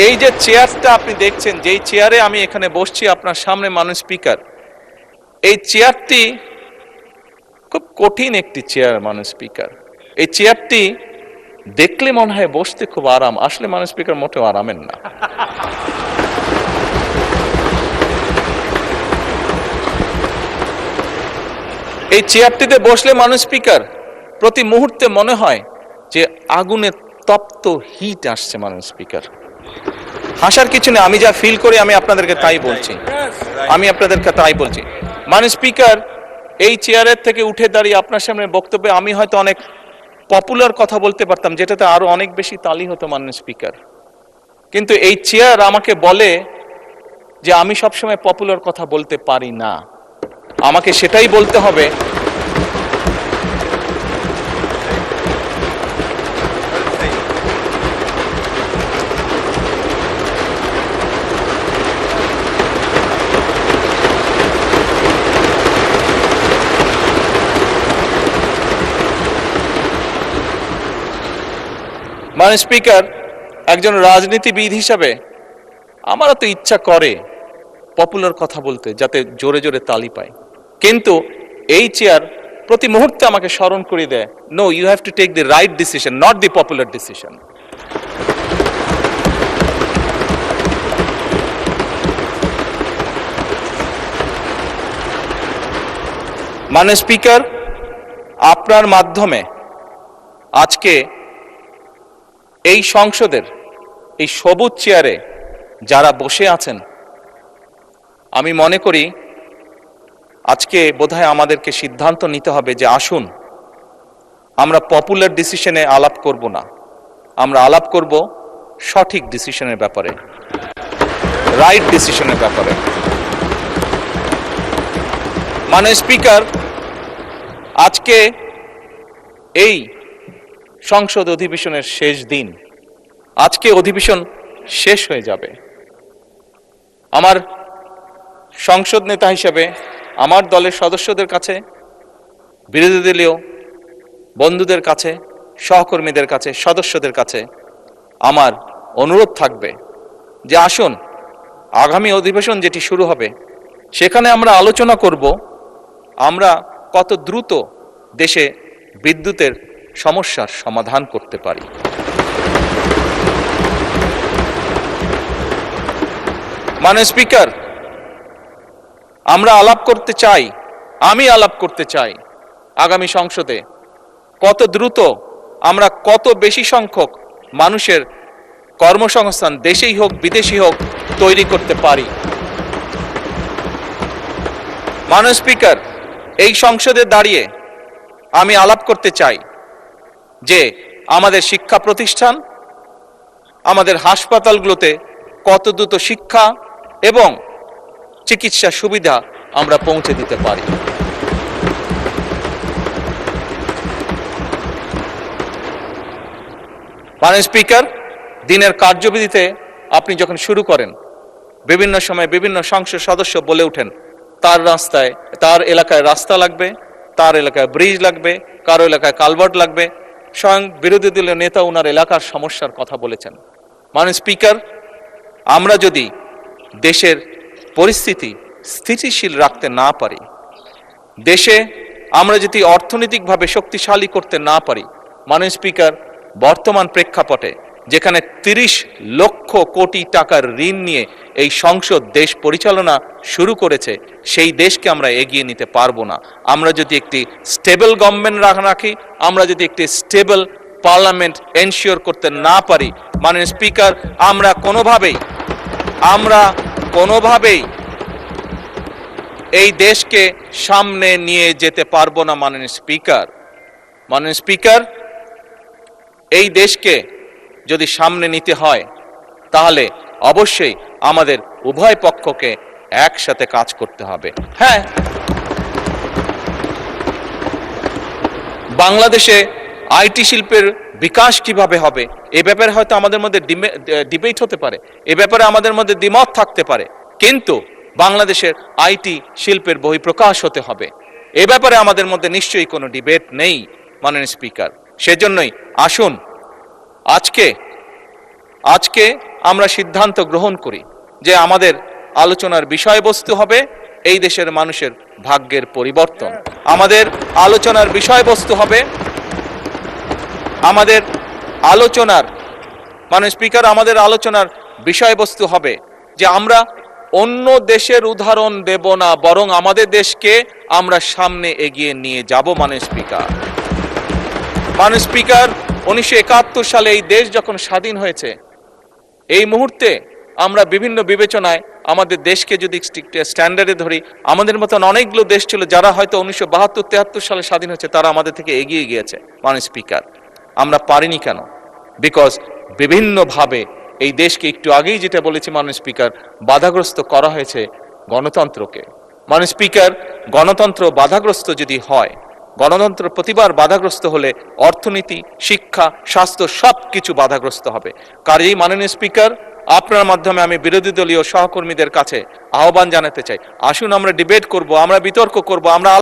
এই যে চেয়ারটা আপনি দেখছেন, যেই চেয়ারে আমি এখানে বসছি আপনার সামনে মাননীয় স্পিকার, এই চেয়ারটি খুব কঠিন একটি চেয়ার মাননীয় স্পিকার। এই চেয়ারটি দেখলে মনে হয় বসতে খুব আরাম, আসলে মাননীয় স্পিকার মোটেও আরামের না। এই চেয়ারটিতে বসলে মাননীয় স্পিকার প্রতি মুহূর্তে মনে হয় যে আগুনের তপ্ত হিট আসছে মাননীয় স্পিকার। হাসার কিছু নেই, আমি যা ফিল করি আমি আপনাদেরকে তাই বলছি, মাননীয় স্পিকার এই চেয়ারের থেকে উঠে দাঁড়িয়ে আপনার সামনে বক্তব্যে আমি হয়তো অনেক পপুলার কথা বলতে পারতাম, যেটাতে আরো অনেক বেশি তালি হতো মাননীয় স্পিকার। কিন্তু এই চেয়ার আমাকে বলে যে আমি সবসময় পপুলার কথা বলতে পারি না, আমাকে সেটাই বলতে হবে মাননীয় স্পিকার। একজন রাজনীতিবিদ হিসাবে আমারও তো ইচ্ছা করে পপুলার কথা বলতে, যাতে জোরে জোরে তালি পায়, কিন্তু এই চেয়ার প্রতি মুহূর্তে আমাকে স্মরণ করে দেয়, no, you have to take the right decision, not the popular decision. মাননীয় স্পিকার, আপনার মাধ্যমে আজকে এই সংসদের এই সবুজ চেয়ারে যারা বসে আছেন, আমি মনে করি আজকে বোধহয় আমাদেরকে সিদ্ধান্ত নিতে হবে যে আসুন আমরা পপুলার ডিসিশনে আলাপ করব না, আমরা আলাপ করব সঠিক ডিসিশনের ব্যাপারে, রাইট ডিসিশনের ব্যাপারে। মাননীয় স্পিকার, আজকে এই সংসদ অধিবেশনের শেষ দিন, আজকে অধিবেশন শেষ হয়ে যাবে। আমার সংসদ নেতা হিসেবে আমার দলের সদস্যদের কাছে, বিরোধী দলীয় বন্ধুদের কাছে, সহকর্মীদের কাছে, সদস্যদের কাছে আমার অনুরোধ থাকবে যে আসুন আগামী অধিবেশন যেটি শুরু হবে সেখানে আমরা আলোচনা করব আমরা কত দ্রুত দেশে বিদ্যুতের সমস্যার সমাধান করতে পারি। মাননীয় স্পিকার, আমরা আলাপ করতে চাই, আমি আলাপ করতে চাই আগামী সংসদে কত দ্রুত আমরা কত বেশি সংখ্যক মানুষের কর্মসংস্থান, দেশেই হোক বিদেশি হোক, তৈরি করতে পারি। মাননীয় স্পিকার, এই সংসদে দাঁড়িয়ে আমি আলাপ করতে চাই যে আমাদের শিক্ষা প্রতিষ্ঠান, আমাদের হাসপাতালগুলোতে কত দ্রুত শিক্ষা এবং চিকিৎসা সুবিধা আমরা পৌঁছে দিতে পারি। মাননীয় স্পিকার, দিনের কার্যবিধিতে আপনি যখন শুরু করেন, বিভিন্ন সময় বিভিন্ন সংসদ সদস্য বলে ওঠেন তার রাস্তায়, তার এলাকায় রাস্তা লাগবে, তার এলাকায় ব্রিজ লাগবে, কারো এলাকায় কালভার্ট লাগবে। স্বয়ং বিরোধী দলীয় নেতা ওনার এলাকার সমস্যার কথা বলেছেন। মাননীয় স্পিকার, আমরা যদি দেশের পরিস্থিতি স্থিতিশীল রাখতে না পারি, দেশে আমরা যদি অর্থনৈতিকভাবে শক্তিশালী করতে না পারি, মাননীয় স্পিকার, বর্তমান প্রেক্ষাপটে যেখানে 30 লক্ষ কোটি টাকার ঋণ নিয়ে এই সংসদ দেশ পরিচালনা শুরু করেছে, সেই দেশকে আমরা এগিয়ে নিতে পারবো না। আমরা যদি একটি স্টেবল গভর্নমেন্ট রাখি, আমরা যদি একটি স্টেবল পার্লামেন্ট এনশিওর করতে না পারি, মাননীয় স্পিকার, আমরা কোনোভাবেই এই দেশকে সামনে নিয়ে যেতে পারবো না। মাননীয় স্পিকার, এই দেশকে যদি সামনে নিতে হয় তাহলে অবশ্যই আমাদের উভয় পক্ষকে একসাথে কাজ করতে হবে। হ্যাঁ, বাংলাদেশে আইটি শিল্পের বিকাশ কিভাবে হবে এ ব্যাপারে হয়তো আমাদের মধ্যে ডিবেট হতে পারে, এ ব্যাপারে আমাদের মধ্যে দ্বিমত থাকতে পারে, কিন্তু বাংলাদেশের আইটি শিল্পের বহিঃপ্রকাশ হতে হবে, এ ব্যাপারে আমাদের মধ্যে নিশ্চয়ই কোনো ডিবেট নেই। মাননীয় স্পিকার, সেজন্যই আসুন আজকে আমরা সিদ্ধান্ত গ্রহণ করি যে আমাদের আলোচনার বিষয়বস্তু হবে এই দেশের মানুষের ভাগ্যের পরিবর্তন। আমাদের আলোচনার বিষয়বস্তু হবে আমাদের আলোচনার স্পিকার আমাদের আলোচনার বিষয়বস্তু হবে যে আমরা অন্য দেশের উদাহরণ দেব না, বরং আমাদের দেশকে আমরা সামনে এগিয়ে নিয়ে যাব। স্পিকার 1971 সালে এই দেশ যখন স্বাধীন হয়েছে, এই মুহূর্তে আমরা বিভিন্ন বিবেচনায় আমাদের দেশকে যদি স্ট্যান্ডার্ডে ধরি, আমাদের মতন অনেকগুলো দেশ ছিল যারা হয়তো 1972-73 সালে স্বাধীন হয়েছে, তারা আমাদের থেকে এগিয়ে গিয়েছে। স্পিকার আমরা পারিনি কেন? বিকজ বিভিন্নভাবে এই দেশকে, একটু আগেই যেটা বলেছি স্পিকার, বাধাগ্রস্ত করা হয়েছে গণতন্ত্রকে। স্পিকার গণতন্ত্র বাধাগ্রস্ত যদি হয়, গণতন্ত্র প্রতিবার বাধাগ্রস্ত হলে অর্থনীতি, শিক্ষা, স্বাস্থ্য সবকিছু বাধাগ্রস্ত হবে। কাজেই মাননীয় স্পিকার, আপনার মাধ্যমে আমি বিরোধী দলীয় সহকর্মীদের কাছে আহ্বান জানাতে চাই, আসুন আমরা ডিবেট করব, আমরা বিতর্ক করব, আমরা